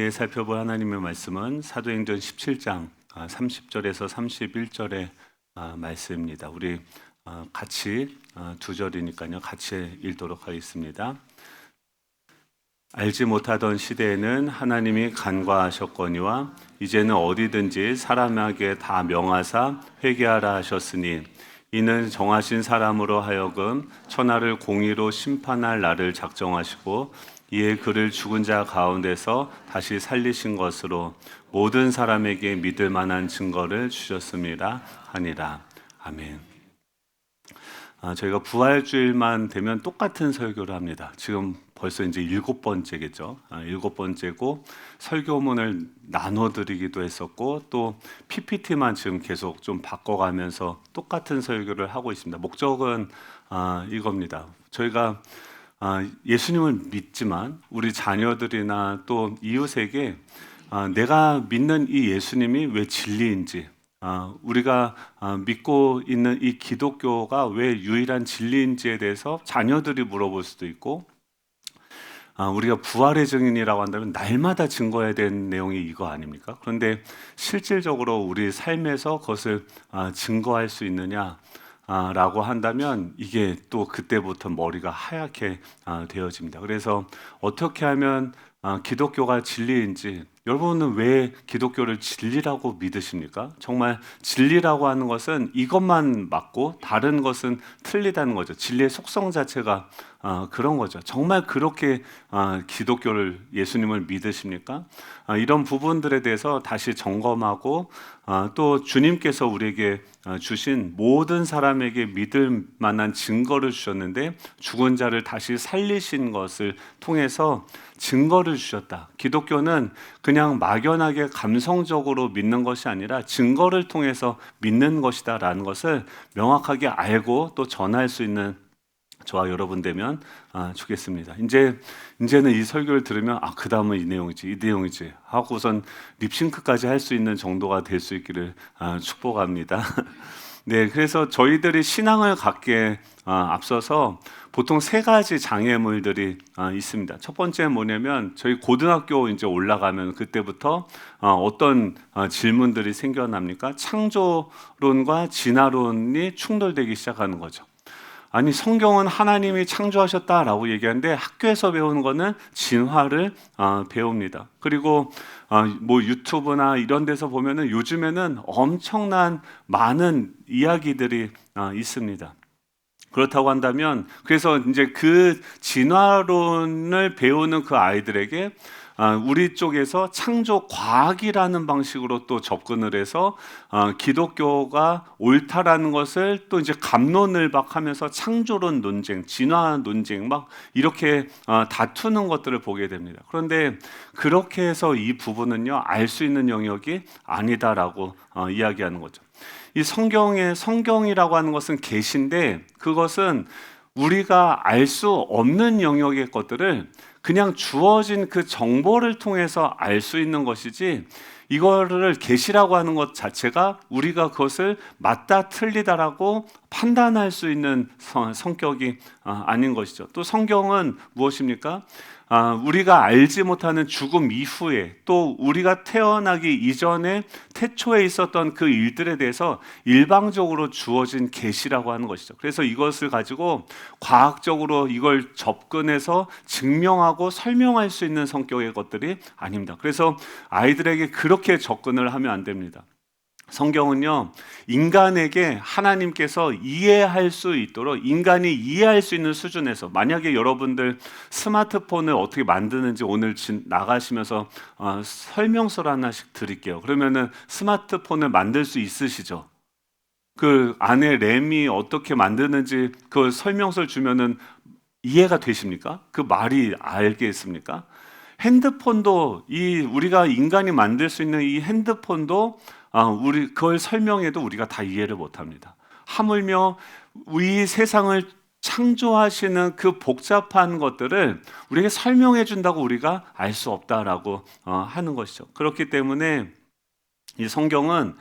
살펴볼 하나님의 말씀은 사도행전 17장 30절에서 31절의 말씀입니다. 우리 같이 두 절이니까요. 같이 읽도록 하겠습니다. 알지 못하던 시대에는 하나님이 간과하셨거니와 이제는 어디든지 사람에게 다 명하사 회개하라 하셨으니 이는 정하신 사람으로 하여금 천하를 공의로 심판할 날을 작정하시고 이에 그를 죽은 자 가운데서 다시 살리신 것으로 모든 사람에게 믿을 만한 증거를 주셨습니다 하니라. 아멘. 저희가 부활주일만 되면 똑같은 설교를 합니다. 지금 벌써 이제 7번째겠죠. 7번째고 설교문을 나눠드리기도 했었고 또 PPT만 지금 계속 좀 바꿔가면서 똑같은 설교를 하고 있습니다. 목적은 이겁니다. 저희가 예수님을 믿지만 우리 자녀들이나 또 이웃에게 내가 믿는 이 예수님이 왜 진리인지, 우리가 믿고 있는 이 기독교가 왜 유일한 진리인지에 대해서 자녀들이 물어볼 수도 있고, 우리가 부활의 증인이라고 한다면 날마다 증거해야 되는 내용이 이거 아닙니까? 그런데 실질적으로 우리 삶에서 그것을 증거할 수 있느냐 라고 한다면 이게 또 그때부터 머리가 하얗게 되어집니다. 그래서 어떻게 하면 기독교가 진리인지, 여러분은 왜 기독교를 진리라고 믿으십니까? 정말 진리라고 하는 것은 이것만 맞고 다른 것은 틀리다는 거죠. 진리의 속성 자체가 그런 거죠. 정말 그렇게 기독교를, 예수님을 믿으십니까? 이런 부분들에 대해서 다시 점검하고 또 주님께서 우리에게 주신 모든 사람에게 믿을 만한 증거를 주셨는데 죽은 자를 다시 살리신 것을 통해서 증거를 주셨다. 기독교는 그냥 막연하게 감성적으로 믿는 것이 아니라 증거를 통해서 믿는 것이다 라는 것을 명확하게 알고 또 전할 수 있는 저와 여러분 되면 좋겠습니다. 이제는 이 설교를 들으면 그 다음은 이 내용이지 하고선 립싱크까지 할 수 있는 정도가 될 수 있기를 축복합니다. 네, 그래서 저희들이 신앙을 갖기에 앞서서 보통 세 가지 장애물들이 있습니다. 첫 번째는 뭐냐면 저희 고등학교 이제 올라가면 그때부터 어떤 질문들이 생겨납니까? 창조론과 진화론이 충돌되기 시작하는 거죠. 아니, 성경은 하나님이 창조하셨다라고 얘기하는데 학교에서 배우는 거는 진화를 배웁니다. 그리고 뭐 유튜브나 이런 데서 보면은 요즘에는 엄청난 많은 이야기들이 있습니다. 그렇다고 한다면, 그래서 이제 그 진화론을 배우는 그 아이들에게 우리 쪽에서 창조 과학이라는 방식으로 또 접근을 해서 기독교가 옳다라는 것을 또 이제 갑론을 막 하면서 창조론 논쟁, 진화 논쟁 막 이렇게 다투는 것들을 보게 됩니다. 그런데 그렇게 해서 이 부분은요, 알 수 있는 영역이 아니다라고 이야기하는 거죠. 이 성경이라고 하는 것은 계시인데 그것은 우리가 알 수 없는 영역의 것들을 그냥 주어진 그 정보를 통해서 알 수 있는 것이지, 이거를 계시라고 하는 것 자체가 우리가 그것을 맞다 틀리다라고 판단할 수 있는 성격이 아닌 것이죠. 또 성경은 무엇입니까? 우리가 알지 못하는 죽음 이후에 또 우리가 태어나기 이전에 태초에 있었던 그 일들에 대해서 일방적으로 주어진 계시라고 하는 것이죠. 그래서 이것을 가지고 과학적으로 이걸 접근해서 증명하고 설명할 수 있는 성격의 것들이 아닙니다. 그래서 아이들에게 그렇게 접근을 하면 안 됩니다. 성경은요, 인간에게 하나님께서 이해할 수 있도록, 인간이 이해할 수 있는 수준에서, 만약에 여러분들 스마트폰을 어떻게 만드는지 오늘 나가시면서 설명서를 하나씩 드릴게요. 그러면은 스마트폰을 만들 수 있으시죠? 그 안에 램이 어떻게 만드는지 그 설명서를 주면은 이해가 되십니까? 그 말이 알겠습니까? 핸드폰도 우리가 인간이 만들 수 있는 이 핸드폰도 우리 그걸 설명해도 우리가 다 이해를 못합니다. 하물며 이 세상을 창조하시는 그 복잡한 것들을 우리에게 설명해 준다고 우리가 알 수 없다라고 하는 것이죠. 그렇기 때문에 이 성경은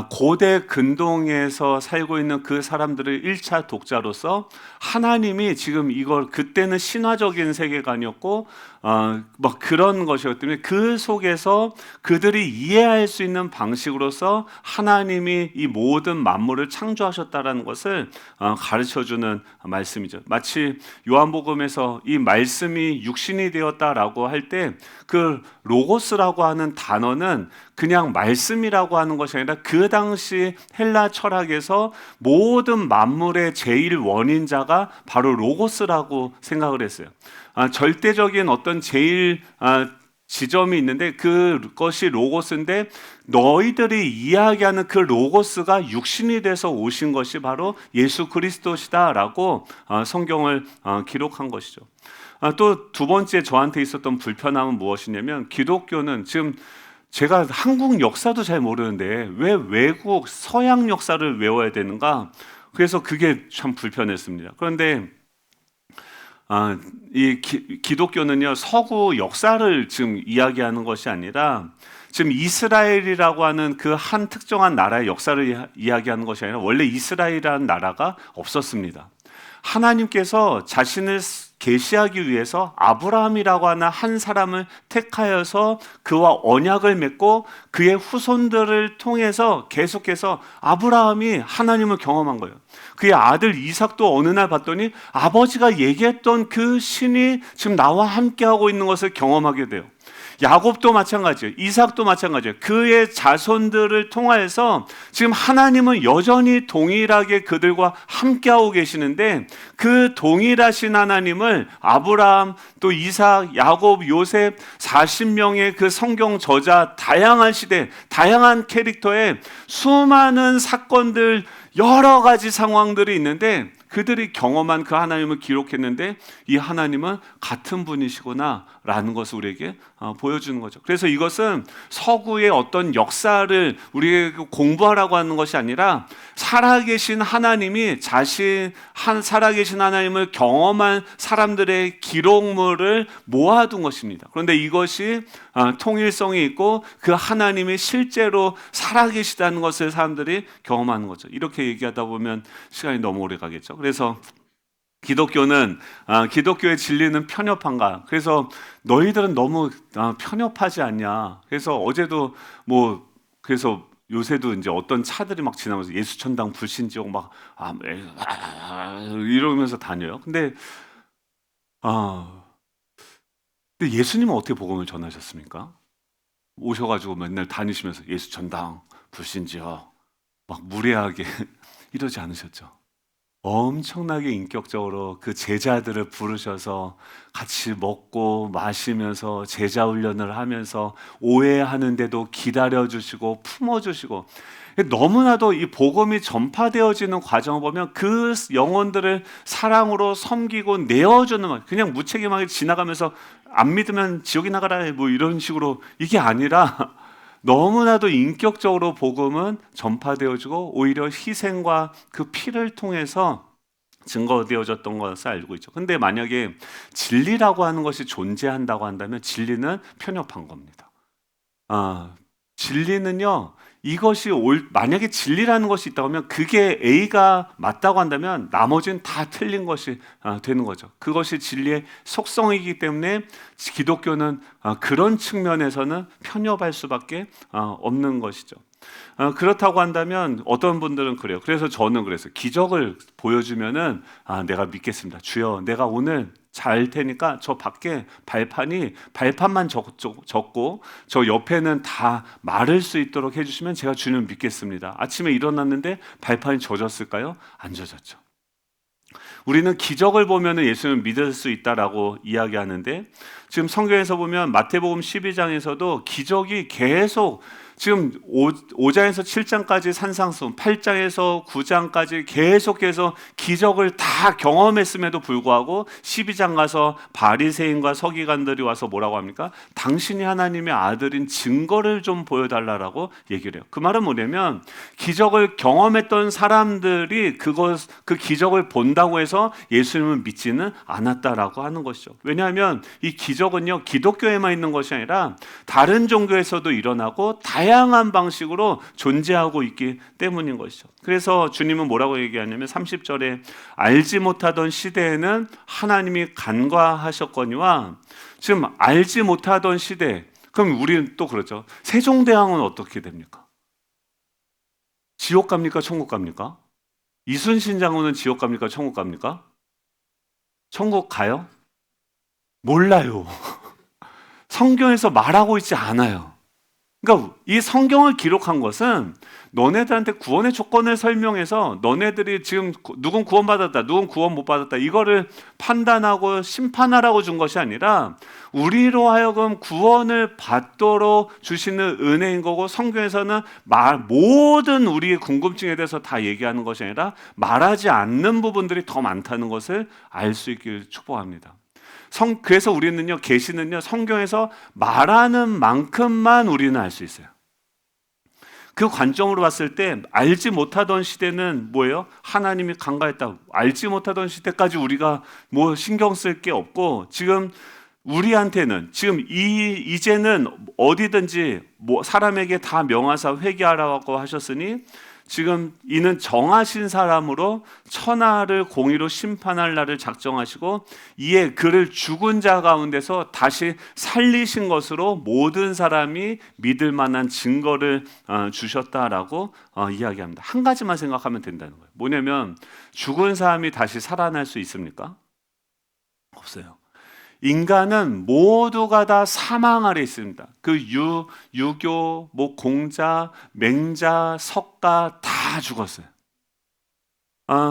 고대 근동에서 살고 있는 그 사람들의 1차 독자로서 하나님이 지금 이걸 그때는 신화적인 세계관이었고 막 그런 것이었기 때문에 그 속에서 그들이 이해할 수 있는 방식으로서 하나님이 이 모든 만물을 창조하셨다라는 것을 가르쳐주는 말씀이죠. 마치 요한복음에서 이 말씀이 육신이 되었다라고 할 때 그 로고스라고 하는 단어는 그냥 말씀이라고 하는 것이 아니라 그 당시 헬라 철학에서 모든 만물의 제일 원인자가 바로 로고스라고 생각을 했어요. 절대적인 어떤 제일 지점이 있는데 그것이 로고스인데 너희들이 이야기하는 그 로고스가 육신이 돼서 오신 것이 바로 예수 그리스도시다라고 성경을 기록한 것이죠. 또 두 번째 저한테 있었던 불편함은 무엇이냐면 기독교는 지금 제가 한국 역사도 잘 모르는데 왜 외국 서양 역사를 외워야 되는가? 그래서 그게 참 불편했습니다. 그런데 이 기독교는요 서구 역사를 지금 이야기하는 것이 아니라 지금 이스라엘이라고 하는 그 한 특정한 나라의 역사를 이야기하는 것이 아니라 원래 이스라엘이라는 나라가 없었습니다. 하나님께서 자신을 계시하기 위해서 아브라함이라고 하는 한 사람을 택하여서 그와 언약을 맺고 그의 후손들을 통해서 계속해서 아브라함이 하나님을 경험한 거예요. 그의 아들 이삭도 어느 날 봤더니 아버지가 얘기했던 그 신이 지금 나와 함께하고 있는 것을 경험하게 돼요. 야곱도 마찬가지예요. 이삭도 마찬가지예요. 그의 자손들을 통하여서 지금 하나님은 여전히 동일하게 그들과 함께하고 계시는데 그 동일하신 하나님을 아브라함, 또 이삭, 야곱, 요셉 40명의 그 성경 저자 다양한 시대, 다양한 캐릭터의 수많은 사건들 여러 가지 상황들이 있는데 그들이 경험한 그 하나님을 기록했는데 이 하나님은 같은 분이시구나 라는 것을 우리에게 보여주는 거죠. 그래서 이것은 서구의 어떤 역사를 우리에게 공부하라고 하는 것이 아니라 살아계신 하나님이 살아계신 하나님을 경험한 사람들의 기록물을 모아둔 것입니다. 그런데 이것이 통일성이 있고 그 하나님이 실제로 살아계시다는 것을 사람들이 경험하는 거죠. 이렇게 얘기하다 보면 시간이 너무 오래 가겠죠. 그래서 기독교의 진리는 편협한가? 그래서 너희들은 너무 편협하지 않냐? 그래서 어제도 그래서 요새도 이제 어떤 차들이 막 지나면서 예수천당 불신지옥 막 이러면서 다녀요. 근데 예수님은 어떻게 복음을 전하셨습니까? 오셔가지고 맨날 다니시면서 예수천당 불신지옥 막 무례하게 이러지 않으셨죠? 엄청나게 인격적으로 그 제자들을 부르셔서 같이 먹고 마시면서 제자 훈련을 하면서 오해하는데도 기다려주시고 품어주시고 너무나도 이 복음이 전파되어지는 과정을 보면 그 영혼들을 사랑으로 섬기고 내어주는 그냥 무책임하게 지나가면서 안 믿으면 지옥에 나가라 뭐 이런 식으로 이게 아니라 너무나도 인격적으로 복음은 전파되어지고 오히려 희생과 그 피를 통해서 증거되어졌던 것을 알고 있죠. 근데 만약에 진리라고 하는 것이 존재한다고 한다면 진리는 편협한 겁니다. 진리는요, 만약에 진리라는 것이 있다고 하면 그게 A가 맞다고 한다면 나머지는 다 틀린 것이 되는 거죠. 그것이 진리의 속성이기 때문에 기독교는 그런 측면에서는 편협할 수밖에 없는 것이죠. 그렇다고 한다면 어떤 분들은 그래요. 그래서 저는 그래서 기적을 보여주면은 내가 믿겠습니다. 주여, 내가 오늘 잘 테니까 저 밖에 발판만 적고 저 옆에는 다 마를 수 있도록 해주시면 제가 주님을 믿겠습니다. 아침에 일어났는데 발판이 젖었을까요? 안 젖었죠. 우리는 기적을 보면 예수님을 믿을 수 있다라고 이야기하는데 지금 성경에서 보면 마태복음 12장에서도 기적이 계속 지금 5장에서 7장까지 산상수훈, 8장에서 9장까지 계속해서 기적을 다 경험했음에도 불구하고 12장 가서 바리새인과 서기관들이 와서 뭐라고 합니까? 당신이 하나님의 아들인 증거를 좀 보여달라고 얘기를 해요. 그 말은 뭐냐면 기적을 경험했던 사람들이 그 기적을 본다고 해서 예수님을 믿지는 않았다라고 하는 것이죠. 왜냐하면 이 기적은요 기독교에만 있는 것이 아니라 다른 종교에서도 일어나고 다양한 다양한 방식으로 존재하고 있기 때문인 것이죠. 그래서 주님은 뭐라고 얘기하냐면 30절에 알지 못하던 시대에는 하나님이 간과하셨거니와, 지금 알지 못하던 시대, 그럼 우리는 또 그렇죠. 세종대왕은 어떻게 됩니까? 지옥 갑니까? 천국 갑니까? 이순신 장군은 지옥 갑니까? 천국 갑니까? 천국 가요? 몰라요. 성경에서 말하고 있지 않아요. 그러니까 이 성경을 기록한 것은 너네들한테 구원의 조건을 설명해서 너네들이 지금 누군 구원받았다, 누군 구원 못 받았다, 이거를 판단하고 심판하라고 준 것이 아니라 우리로 하여금 구원을 받도록 주시는 은혜인 거고, 성경에서는 모든 우리의 궁금증에 대해서 다 얘기하는 것이 아니라 말하지 않는 부분들이 더 많다는 것을 알 수 있길 축복합니다. 그래서 우리는요, 계시는요, 성경에서 말하는 만큼만 우리는 알 수 있어요. 그 관점으로 봤을 때 알지 못하던 시대는 뭐예요? 하나님이 간과했다. 알지 못하던 시대까지 우리가 뭐 신경 쓸 게 없고, 지금 우리한테는 지금 이제는 어디든지 뭐 사람에게 다 명하사 회개하라고 하셨으니, 지금 이는 정하신 사람으로 천하를 공의로 심판할 날을 작정하시고, 이에 그를 죽은 자 가운데서 다시 살리신 것으로 모든 사람이 믿을 만한 증거를 주셨다라고 이야기합니다. 한 가지만 생각하면 된다는 거예요. 뭐냐면, 죽은 사람이 다시 살아날 수 있습니까? 없어요. 인간은 모두가 다 사망 아래 있습니다. 그 유교, 뭐 공자, 맹자, 석가 다 죽었어요.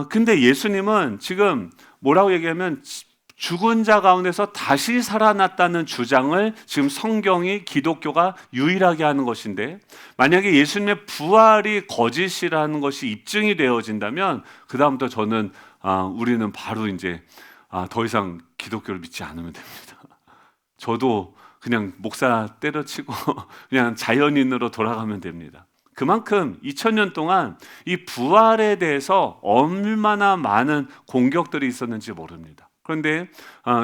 근데 예수님은 지금 뭐라고 얘기하면 죽은 자 가운데서 다시 살아났다는 주장을 지금 성경이, 기독교가 유일하게 하는 것인데, 만약에 예수님의 부활이 거짓이라는 것이 입증이 되어진다면 그 다음부터 저는 우리는 바로 이제 더 이상 기독교를 믿지 않으면 됩니다. 저도 그냥 목사 때려치고 그냥 자연인으로 돌아가면 됩니다. 그만큼 2000년 동안 이 부활에 대해서 얼마나 많은 공격들이 있었는지 모릅니다. 그런데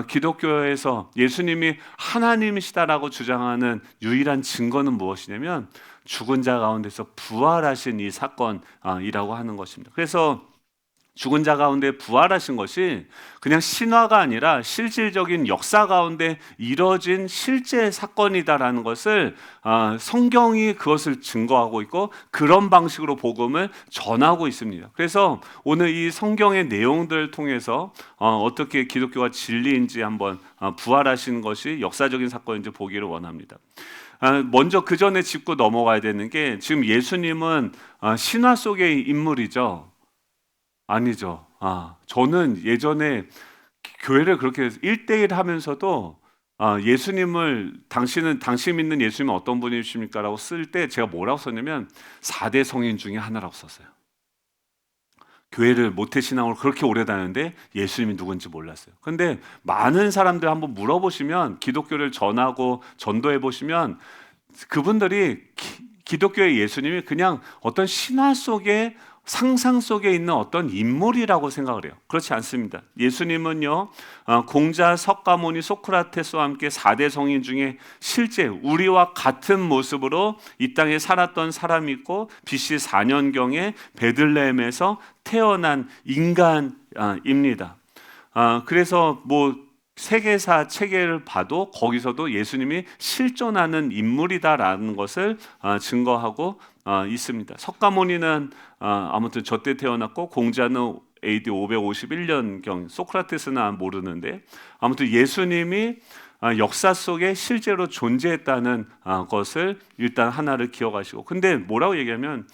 기독교에서 예수님이 하나님이시다라고 주장하는 유일한 증거는 무엇이냐면 죽은 자 가운데서 부활하신 이 사건이라고 하는 것입니다. 그래서 죽은 자 가운데 부활하신 것이 그냥 신화가 아니라 실질적인 역사 가운데 이뤄진 실제 사건이다라는 것을 성경이 그것을 증거하고 있고, 그런 방식으로 복음을 전하고 있습니다. 그래서 오늘 이 성경의 내용들을 통해서 어떻게 기독교가 진리인지 한번 부활하신 것이 역사적인 사건인지 보기를 원합니다. 먼저 그 전에 짚고 넘어가야 되는 게, 지금 예수님은 신화 속의 인물이죠. 아니죠. 저는 예전에 교회를 그렇게 1대1 하면서도 예수님을 당신 믿는 예수님은 어떤 분이십니까? 라고 쓸 때 제가 뭐라고 썼냐면 4대 성인 중에 하나라고 썼어요. 교회를 모태신앙으로 그렇게 오래 다녔는데 예수님이 누군지 몰랐어요. 근데 많은 사람들 한번 물어보시면, 기독교를 전하고 전도해 보시면 그분들이 기독교의 예수님이 그냥 어떤 신화 속에, 상상 속에 있는 어떤 인물이라고 생각을 해요. 그렇지 않습니다. 예수님은요, 공자, 석가모니, 소크라테스와 함께 4대 성인 중에 실제 우리와 같은 모습으로 이 땅에 살았던 사람이고, BC 4년경에 베들레헴에서 태어난 인간입니다. 그래서 뭐 세계사 체계를 봐도 거기서도 예수님이 실존하는 인물이다라는 것을 증거하고 있습니다. 석가모니는 아무튼 저때 태어났고, 공자는 AD 551년경, 소크라테스는 모르는데, 아무튼 예수님이 역사 속에 실제로 존재했다는 것을 일단 하나를 기억하시고, 근데 뭐라고 얘기하면,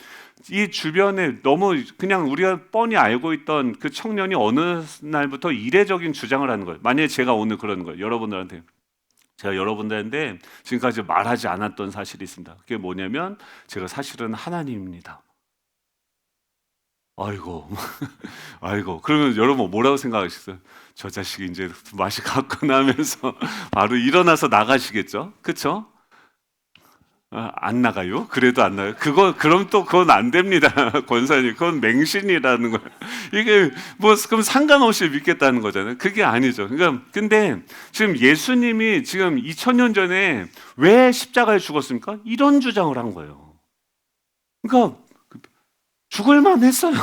이 주변에 너무 그냥 우리가 뻔히 알고 있던 그 청년이 어느 날부터 이례적인 주장을 하는 거예요. 만약에 제가 오늘 그러는 거예요. 제가 여러분들한테 지금까지 말하지 않았던 사실이 있습니다. 그게 뭐냐면, 제가 사실은 하나님입니다. 아이고, 아이고. 그러면 여러분 뭐라고 생각하시겠어요? 저 자식이 이제 맛이 갔구나 하면서 바로 일어나서 나가시겠죠? 그렇죠? 안 나가요? 그래도 안 나가요? 그럼 또 그건 안 됩니다. 권사님, 그건 맹신이라는 거예요. 이게 뭐, 그럼 상관없이 믿겠다는 거잖아요. 그게 아니죠. 그러니까, 근데 지금 예수님이 지금 2000년 전에 왜 십자가에 죽었습니까? 이런 주장을 한 거예요. 그러니까 죽을만 했어요.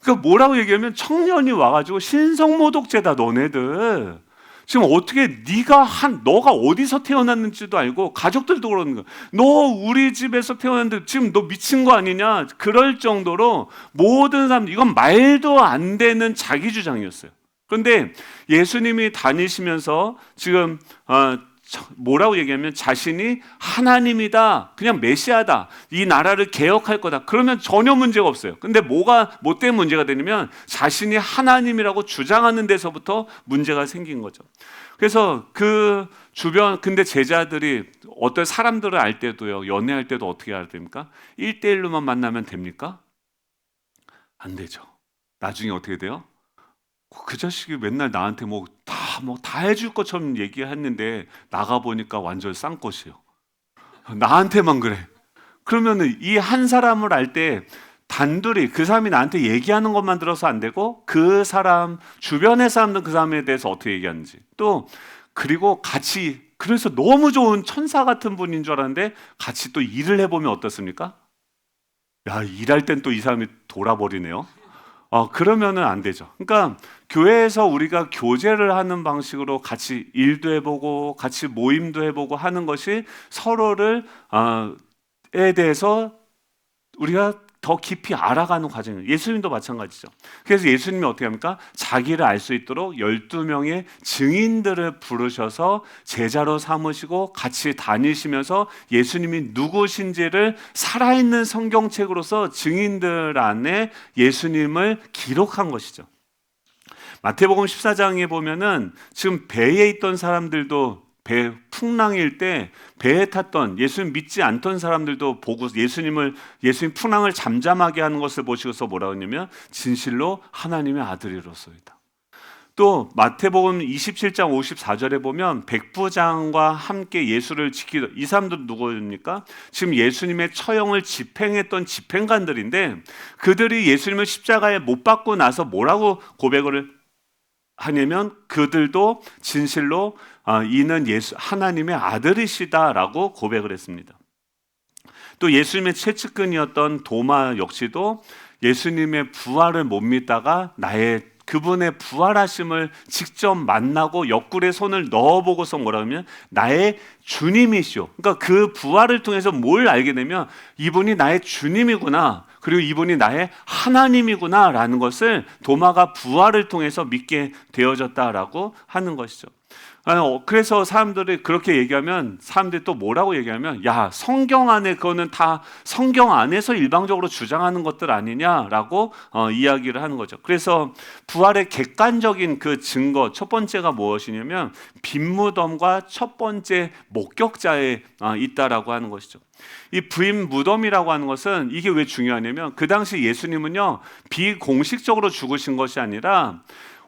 그러니까 뭐라고 얘기하면 청년이 와가지고 신성모독죄다 너네들. 지금 어떻게 너가 어디서 태어났는지도 알고 가족들도 그러는 거야. 너 우리 집에서 태어났는데 지금 너 미친 거 아니냐? 그럴 정도로 모든 사람 이건 말도 안 되는 자기 주장이었어요. 그런데 예수님이 다니시면서 지금 뭐라고 얘기하면 자신이 하나님이다, 그냥 메시아다, 이 나라를 개혁할 거다, 그러면 전혀 문제가 없어요. 근데 뭐 때문에 문제가 되냐면 자신이 하나님이라고 주장하는 데서부터 문제가 생긴 거죠. 그래서 그 주변, 근데 제자들이 어떤 사람들을 알 때도요, 연애할 때도 어떻게 해야 됩니까? 1대1로만 만나면 됩니까? 안 되죠. 나중에 어떻게 돼요? 그 자식이 맨날 나한테 다 해줄 것처럼 얘기했는데 나가보니까 완전 쌍것이에요. 나한테만 그래. 그러면은 이 한 사람을 알 때 단둘이 그 사람이 나한테 얘기하는 것만 들어서 안 되고 그 사람, 주변의 사람들 그 사람에 대해서 어떻게 얘기하는지 또 그리고 같이 그래서 너무 좋은 천사 같은 분인 줄 알았는데 같이 또 일을 해보면 어떻습니까? 야, 일할 땐 또 이 사람이 돌아버리네요. 그러면은 안 되죠. 그러니까 교회에서 우리가 교제를 하는 방식으로 같이 일도 해보고 같이 모임도 해보고 하는 것이 서로를 에 대해서 우리가 더 깊이 알아가는 과정이에요. 예수님도 마찬가지죠. 그래서 예수님이 어떻게 합니까? 자기를 알 수 있도록 12명의 증인들을 부르셔서 제자로 삼으시고 같이 다니시면서 예수님이 누구신지를 살아있는 성경책으로서 증인들 안에 예수님을 기록한 것이죠. 마태복음 14장에 보면은 지금 배에 있던 사람들도 배 풍랑일 때 배에 탔던 예수님 믿지 않던 사람들도 보고 예수님 풍랑을 잠잠하게 하는 것을 보시고서 뭐라고 했냐면 진실로 하나님의 아들이로소이다. 또 마태복음 27장 54절에 보면 백부장과 함께 예수를 지키던 이 사람들은 누구입니까? 지금 예수님의 처형을 집행했던 집행관들인데 그들이 예수님을 십자가에 못 박고 나서 뭐라고 고백을 하냐면 그들도 진실로 이는 하나님의 아들이시다라고 고백을 했습니다. 또 예수님의 최측근이었던 도마 역시도 예수님의 부활을 못 믿다가 그분의 부활하심을 직접 만나고 옆구리에 손을 넣어보고서 뭐라 하면 나의 주님이시오. 그러니까 그 부활을 통해서 뭘 알게 되면 이분이 나의 주님이구나. 그리고 이분이 나의 하나님이구나 라는 것을 도마가 부활을 통해서 믿게 되어졌다라고 하는 것이죠. 그래서 사람들이 그렇게 얘기하면 사람들이 또 뭐라고 얘기하면 야, 성경 안에 그거는 다 성경 안에서 일방적으로 주장하는 것들 아니냐라고 이야기를 하는 거죠. 그래서 부활의 객관적인 그 증거 첫 번째가 무엇이냐면 빈무덤과 첫 번째 목격자에 있다라고 하는 것이죠. 이 빈무덤이라고 하는 것은 이게 왜 중요하냐면 그 당시 예수님은요 비공식적으로 죽으신 것이 아니라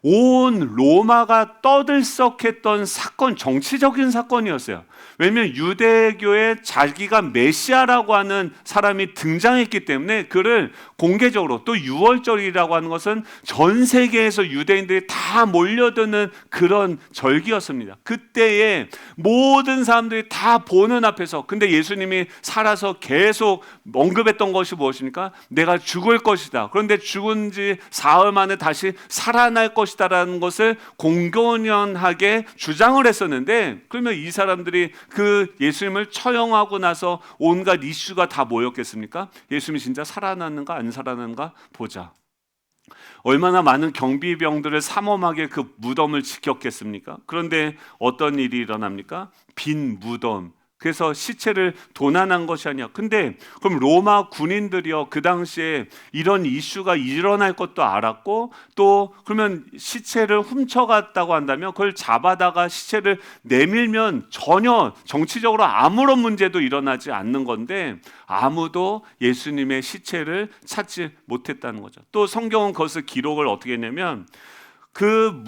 온 로마가 떠들썩했던 사건, 정치적인 사건이었어요. 왜냐하면 유대교에 자기가 메시아라고 하는 사람이 등장했기 때문에 그를 공개적으로 또 6월절이라고 하는 것은 전 세계에서 유대인들이 다 몰려드는 그런 절기였습니다. 그때에 모든 사람들이 다 보는 앞에서 근데 예수님이 살아서 계속 언급했던 것이 무엇입니까? 내가 죽을 것이다. 그런데 죽은 지 사흘 만에 다시 살아날 것이다라는 것을 공공연하게 주장을 했었는데 그러면 이 사람들이 그 예수님을 처형하고 나서 온갖 이슈가 다 뭐였겠습니까? 예수님이 진짜 살아났는가 안 살아났는가 보자. 얼마나 많은 경비병들을 삼엄하게 그 무덤을 지켰겠습니까? 그런데 어떤 일이 일어납니까? 빈 무덤. 그래서 시체를 도난한 것이 아니야. 근데 그럼 로마 군인들이요 그 당시에 이런 이슈가 일어날 것도 알았고 또 그러면 시체를 훔쳐갔다고 한다면 그걸 잡아다가 시체를 내밀면 전혀 정치적으로 아무런 문제도 일어나지 않는 건데 아무도 예수님의 시체를 찾지 못했다는 거죠. 또 성경은 그것을 기록을 어떻게 했냐면 그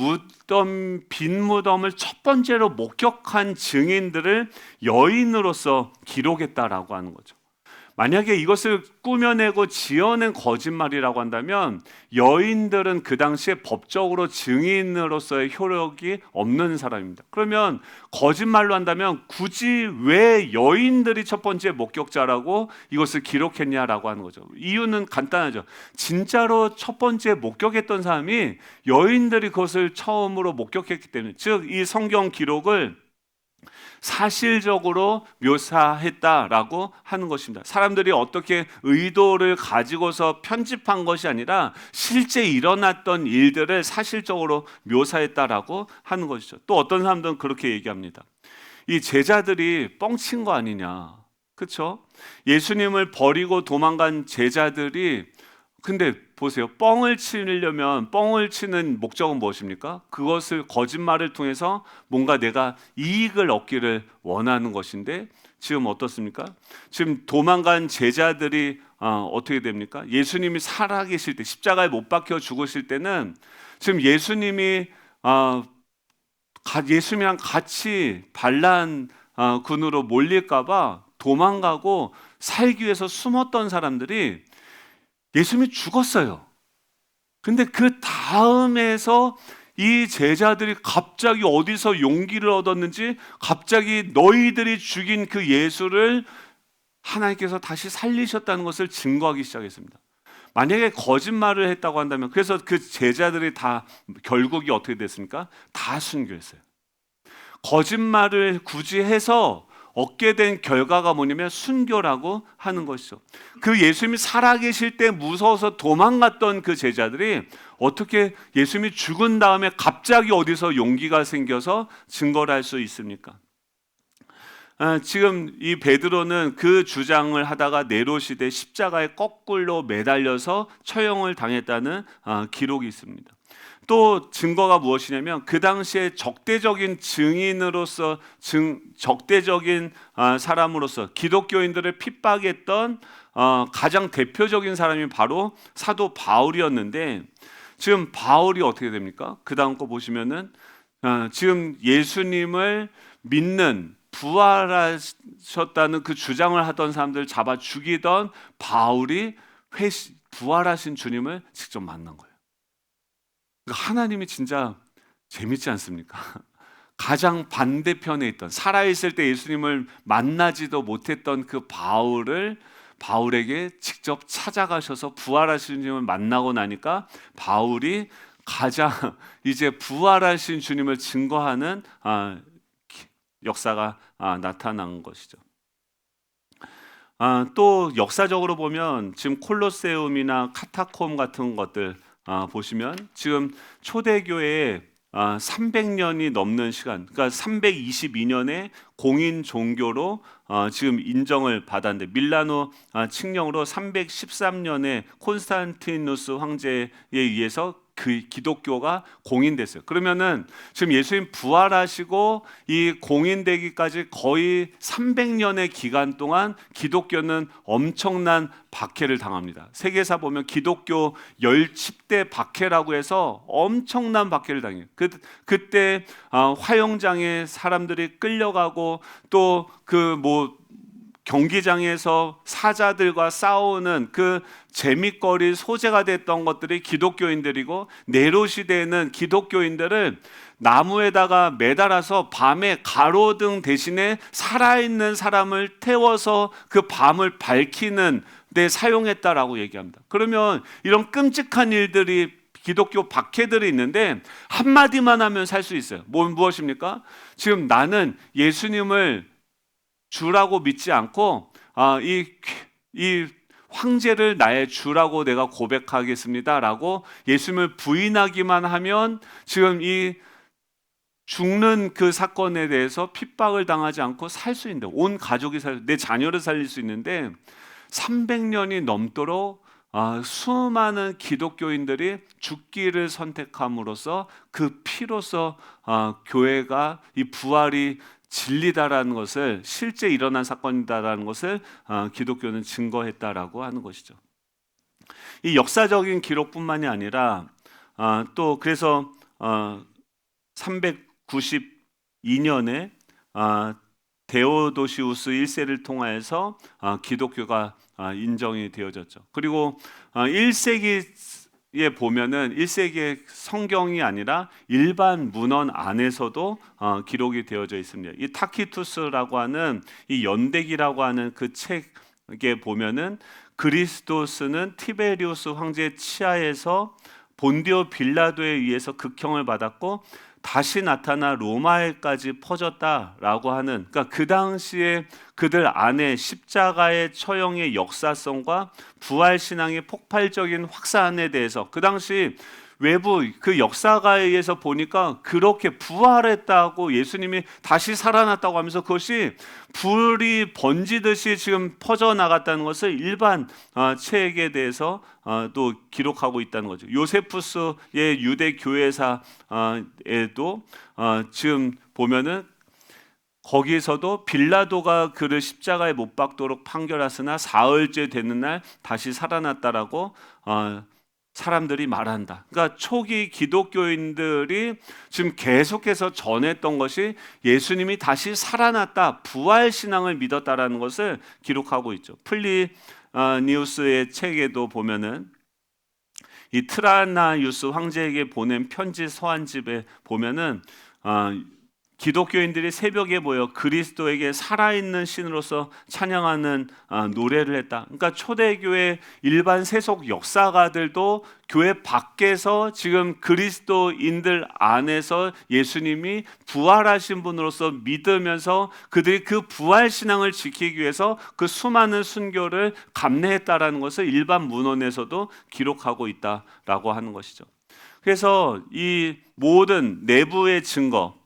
빈 무덤을 첫 번째로 목격한 증인들을 여인으로서 기록했다라고 하는 거죠. 만약에 이것을 꾸며내고 지어낸 거짓말이라고 한다면 여인들은 그 당시에 법적으로 증인으로서의 효력이 없는 사람입니다. 그러면 거짓말로 한다면 굳이 왜 여인들이 첫 번째 목격자라고 이것을 기록했냐라고 하는 거죠. 이유는 간단하죠. 진짜로 첫 번째 목격했던 사람이 여인들이 그것을 처음으로 목격했기 때문에, 즉 이 성경 기록을 사실적으로 묘사했다라고 하는 것입니다. 사람들이 어떻게 의도를 가지고서 편집한 것이 아니라 실제 일어났던 일들을 사실적으로 묘사했다라고 하는 것이죠. 또 어떤 사람들은 그렇게 얘기합니다. 이 제자들이 뻥친 거 아니냐. 그렇죠? 예수님을 버리고 도망간 제자들이, 근데 보세요. 뻥을 치려면 뻥을 치는 목적은 무엇입니까? 그것을 거짓말을 통해서 뭔가 내가 이익을 얻기를 원하는 것인데, 지금 어떻습니까? 지금 도망간 제자들이 어떻게 됩니까? 예수님이 살아계실 때, 십자가에 못 박혀 죽으실 때는 지금 예수님이 예수님이랑 같이 반란 군으로 몰릴까봐 도망가고 살기 위해서 숨었던 사람들이 예수님이 죽었어요. 근데 그 다음에서 이 제자들이 갑자기 어디서 용기를 얻었는지 갑자기 너희들이 죽인 그 예수를 하나님께서 다시 살리셨다는 것을 증거하기 시작했습니다. 만약에 거짓말을 했다고 한다면, 그래서 그 제자들이 다 결국이 어떻게 됐습니까? 다 순교했어요. 거짓말을 굳이 해서 얻게 된 결과가 뭐냐면 순교라고 하는 것이죠. 그 예수님이 살아계실 때 무서워서 도망갔던 그 제자들이 어떻게 예수님이 죽은 다음에 갑자기 어디서 용기가 생겨서 증거를 할 수 있습니까? 지금 이 베드로는 그 주장을 하다가 네로 시대 십자가에 거꾸로 매달려서 처형을 당했다는 기록이 있습니다. 또 증거가 무엇이냐면 그 당시에 적대적인 증인으로서 적대적인 사람으로서 기독교인들을 핍박했던 가장 대표적인 사람이 바로 사도 바울이었는데, 지금 바울이 어떻게 됩니까? 그 다음 거 보시면은 지금 예수님을 믿는 부활하셨다는 그 주장을 하던 사람들 잡아 죽이던 바울이 부활하신 주님을 직접 만난 거예요. 하나님이 진짜 재밌지 않습니까? 가장 반대편에 있던, 살아있을 때 예수님을 만나지도 못했던 그 바울에게 직접 찾아가셔서 부활하신 주님을 만나고 나니까 바울이 가장 이제 부활하신 주님을 증거하는 역사가 나타난 것이죠. 또 역사적으로 보면 지금 콜로세움이나 카타콤 같은 것들 보시면 지금 초대교회에 300년이 넘는 시간, 그러니까 322년에 공인 종교로 지금 인정을 받았는데, 밀라노 칙령으로 313년에 콘스탄티누스 황제에 의해서 그 기독교가 공인됐어요. 그러면은 지금 예수님 부활하시고 이 공인되기까지 거의 300년의 기간 동안 기독교는 엄청난 박해를 당합니다. 세계사 보면 기독교 열칩대 박해라고 해서 엄청난 박해를 당해요. 그때 화영장에 사람들이 끌려가고 또 경기장에서 사자들과 싸우는 그 재미거리 소재가 됐던 것들이 기독교인들이고, 네로 시대에는 기독교인들을 나무에다가 매달아서 밤에 가로등 대신에 살아있는 사람을 태워서 그 밤을 밝히는 데 사용했다라고 얘기합니다. 그러면 이런 끔찍한 일들이, 기독교 박해들이 있는데 한마디만 하면 살 수 있어요. 무엇입니까? 지금 나는 예수님을 주라고 믿지 않고 이 황제를 나의 주라고 내가 고백하겠습니다라고 예수님을 부인하기만 하면 지금 이 죽는 그 사건에 대해서 핍박을 당하지 않고 살 수 있는데, 온 가족이 내 자녀를 살릴 수 있는데 300년이 넘도록 수많은 기독교인들이 죽기를 선택함으로써 그 피로써 교회가 이 부활이 진리다라는 것을, 실제 일어난 사건이다라는 것을 기독교는 증거했다라고 하는 것이죠. 이 역사적인 기록뿐만이 아니라 또 그래서 392년에 데오도시우스 1세를 통하여서 기독교가 인정이 되어졌죠. 그리고 1세기에 보면은 1세기의 성경이 아니라 일반 문헌 안에서도 기록이 되어져 있습니다. 이 타키투스라고 하는 이 연대기라고 하는 그 책에 보면은 그리스도스는 티베리우스 황제의 치하에서 본디오 빌라도에 의해서 극형을 받았고 다시 나타나 로마에까지 퍼졌다라고 하는, 그러니까 그 당시에 그들 안에 십자가의 처형의 역사성과 부활 신앙의 폭발적인 확산에 대해서 그 당시 외부 그 역사가에 의해서 보니까 그렇게 부활했다고, 예수님이 다시 살아났다고 하면서 그것이 불이 번지듯이 지금 퍼져나갔다는 것을 일반 책에 대해서 또 기록하고 있다는 거죠. 요세푸스의 유대 교회사에도 지금 보면은 거기서도 빌라도가 그를 십자가에 못 박도록 판결하으나 사흘째 되는 날 다시 살아났다라고 사람들이 말한다. 그러니까 초기 기독교인들이 지금 계속해서 전했던 것이 예수님이 다시 살아났다, 부활 신앙을 믿었다라는 것을 기록하고 있죠. 플리니우스의 책에도 보면은 이 트라나유스 황제에게 보낸 편지 서한집에 보면은 기독교인들이 새벽에 모여 그리스도에게 살아있는 신으로서 찬양하는 노래를 했다. 그러니까 초대교회 일반 세속 역사가들도 교회 밖에서 지금 그리스도인들 안에서 예수님이 부활하신 분으로서 믿으면서 그들이 그 부활 신앙을 지키기 위해서 그 수많은 순교를 감내했다라는 것을 일반 문헌에서도 기록하고 있다라고 하는 것이죠. 그래서 이 모든 내부의 증거,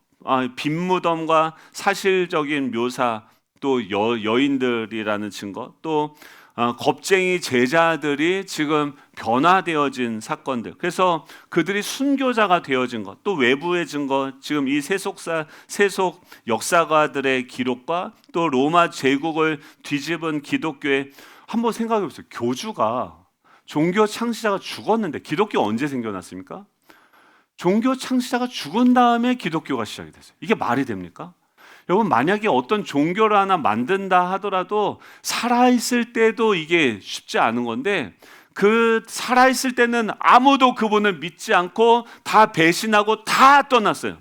빈무덤과 사실적인 묘사, 또 여인들이라는 증거, 또 겁쟁이 제자들이 지금 변화되어진 사건들, 그래서 그들이 순교자가 되어진 것, 또 외부의 증거, 지금 이 세속 역사가들의 기록과 또 로마 제국을 뒤집은 기독교의, 한번 생각해 보세요. 교주가, 종교 창시자가 죽었는데 기독교 언제 생겨났습니까? 종교 창시자가 죽은 다음에 기독교가 시작이 됐어요. 이게 말이 됩니까? 여러분, 만약에 어떤 종교를 하나 만든다 하더라도 살아있을 때도 이게 쉽지 않은 건데, 그 살아있을 때는 아무도 그분을 믿지 않고 다 배신하고 다 떠났어요.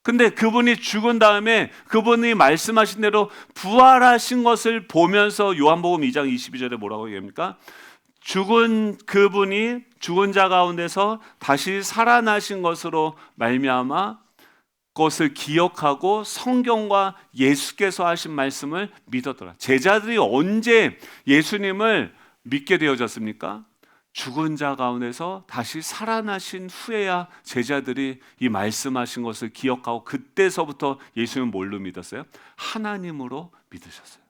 근데 그분이 죽은 다음에 그분이 말씀하신 대로 부활하신 것을 보면서 요한복음 2장 22절에 뭐라고 얘기합니까? 죽은 그분이 죽은 자 가운데서 다시 살아나신 것으로 말미암아 그것을 기억하고 성경과 예수께서 하신 말씀을 믿었더라. 제자들이 언제 예수님을 믿게 되어졌습니까? 죽은 자 가운데서 다시 살아나신 후에야 제자들이 이 말씀하신 것을 기억하고, 그때서부터 예수님은 뭘로 믿었어요? 하나님으로 믿으셨어요.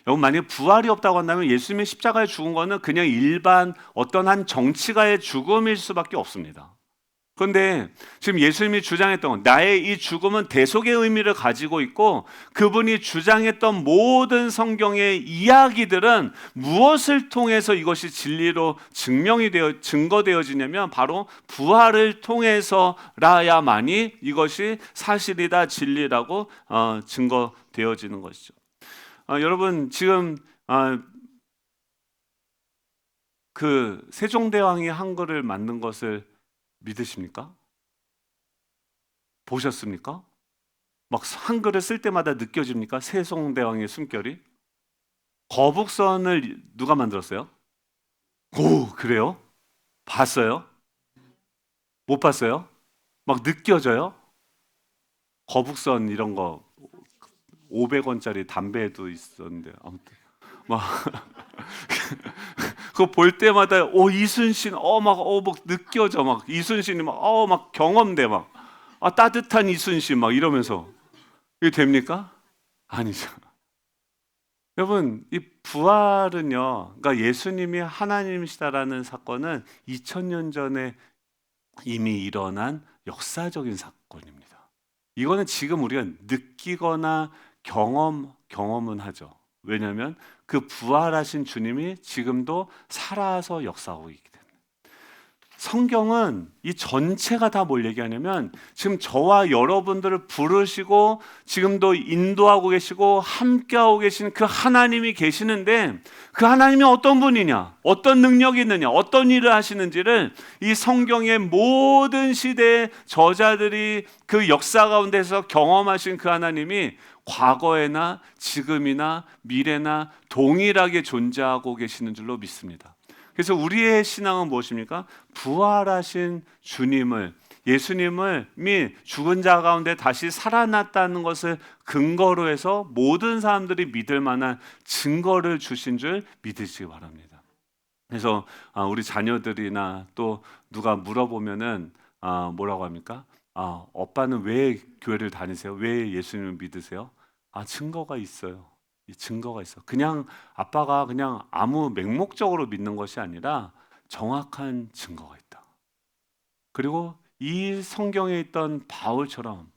여러분, 만약에 부활이 없다고 한다면 예수님의 십자가에 죽은 것은 그냥 일반 어떤 한 정치가의 죽음일 수밖에 없습니다. 그런데 지금 예수님이 주장했던 건, 나의 이 죽음은 대속의 의미를 가지고 있고, 그분이 주장했던 모든 성경의 이야기들은 무엇을 통해서 이것이 진리로 증거되어지냐면 바로 부활을 통해서라야만이 이것이 사실이다, 진리라고 증거되어지는 것이죠. 여러분, 지금 그 세종대왕이 한글을 만든 것을 믿으십니까? 보셨습니까? 막 한글을 쓸 때마다 느껴집니까? 세종대왕의 숨결이? 거북선을 누가 만들었어요? 오, 그래요? 봤어요? 못 봤어요? 막 느껴져요? 거북선 이런 거 500원짜리 담배도 있었는데, 아무튼 막 그거 볼 때마다 이순신 막 느껴져, 막 이순신이 막 경험돼, 막 따뜻한 이순신 막 이러면서. 이게 됩니까? 아니죠. 여러분, 이 부활은요, 그러니까 예수님이 하나님이시다라는 사건은 2000년 전에 이미 일어난 역사적인 사건입니다. 이거는 지금 우리가 느끼거나 경험은 하죠. 왜냐하면 그 부활하신 주님이 지금도 살아서 역사하고 있기 때문에. 성경은 이 전체가 다 뭘 얘기하냐면 지금 저와 여러분들을 부르시고 지금도 인도하고 계시고 함께하고 계시는 그 하나님이 계시는데 그 하나님이 어떤 분이냐, 어떤 능력이 있느냐, 어떤 일을 하시는지를 이 성경의 모든 시대의 저자들이 그 역사 가운데서 경험하신 그 하나님이 과거에나 지금이나 미래나 동일하게 존재하고 계시는 줄로 믿습니다. 그래서 우리의 신앙은 무엇입니까? 부활하신 주님을, 예수님이 죽은 자 가운데 다시 살아났다는 것을 근거로 해서 모든 사람들이 믿을 만한 증거를 주신 줄 믿으시기 바랍니다. 그래서 우리 자녀들이나 또 누가 물어보면은 뭐라고 합니까? 오빠는 왜 교회를 다니세요? 왜 예수님을 믿으세요? 증거가 있어요. 이 증거가 있어. 그냥 아빠가 그냥 아무 맹목적으로 믿는 것이 아니라 정확한 증거가 있다. 그리고 이 성경에 있던 바울처럼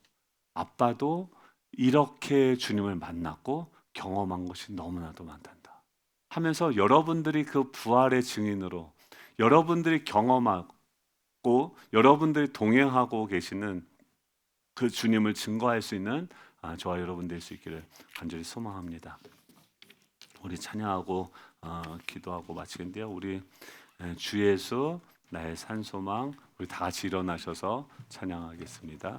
아빠도 이렇게 주님을 만났고 경험한 것이 너무나도 많단다. 하면서 여러분들이 그 부활의 증인으로 여러분들이 경험하고 여러분들이 동행하고 계시는 그 주님을 증거할 수 있는 저와 여러분 될 수 있기를 간절히 소망합니다. 우리 찬양하고 기도하고 마치겠는데요. 우리 주 예수 나의 산소망, 우리 다 같이 일어나셔서 찬양하겠습니다.